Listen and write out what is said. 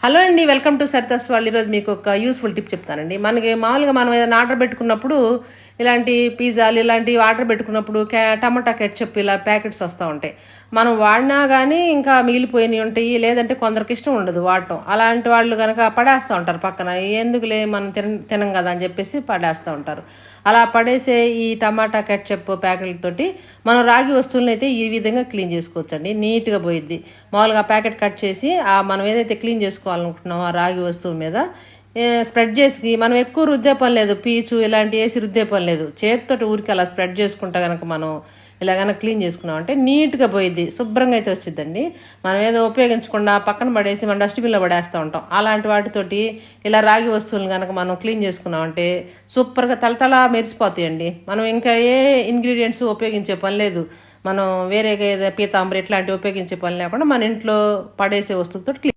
Hello అండి, welcome to Saritha's వాళ్ళు. ఈరోజు మీకు ఒక యూస్ఫుల్ టిప్ చెప్తానండి. మనకి మామూలుగా మనం ఏదైనా ఆర్డర్ పెట్టుకున్నప్పుడు ఇలాంటి పిజ్జాలు ఇలాంటివి ఆర్డర్ పెట్టుకున్నప్పుడు టమాటా కెట్చప్ ఇలా ప్యాకెట్స్ వస్తూ ఉంటాయి. మనం వాడినా కానీ ఇంకా మిగిలిపోయినవి ఉంటాయి, లేదంటే కొందరికి ఇష్టం ఉండదు వాడటం. అలాంటి వాళ్ళు కనుక పడేస్తూ ఉంటారు పక్కన. ఎందుకులే మనం తినం కదా అని చెప్పేసి పడేస్తూ ఉంటారు. అలా పడేసే ఈ టమాటా కెట్చప్ ప్యాకెట్లతోటి మనం రాగి వస్తువులను అయితే ఈ విధంగా క్లీన్ చేసుకోవచ్చండి. నీట్గా పోయిద్ది. మామూలుగా ప్యాకెట్ కట్ చేసి మనం ఏదైతే క్లీన్ చేసుకోవాలనుకుంటున్నామో ఆ రాగి వస్తువు మీద స్ప్రెడ్ చేసి, మనం ఎక్కువ రుద్దే పని లేదు, పీచు ఇలాంటి వేసి రుద్దే పని లేదు, చేతితోటి ఊరికి అలా స్ప్రెడ్ చేసుకుంటా కనుక మనం ఇలా కనుక క్లీన్ చేసుకున్నాం అంటే నీట్గా పోయిద్ది, శుభ్రంగా అయితే వచ్చిద్దండి. మనం ఏదో ఉపయోగించకుండా పక్కన పడేసి మనం డస్ట్బిన్లో పడేస్తూ ఉంటాం. అలాంటి వాటితోటి ఇలా రాగి వస్తువులను కనుక మనం క్లీన్ చేసుకున్నామంటే సూపర్గా తలతలా మెరిసిపోతాయండి. మనం ఇంకా ఏ ఇంగ్రీడియంట్స్ ఉపయోగించే పని లేదు. మనం వేరే పీతాంబరి ఇట్లాంటివి ఉపయోగించే పని లేకుండా మన ఇంట్లో పడేసే వస్తువులతో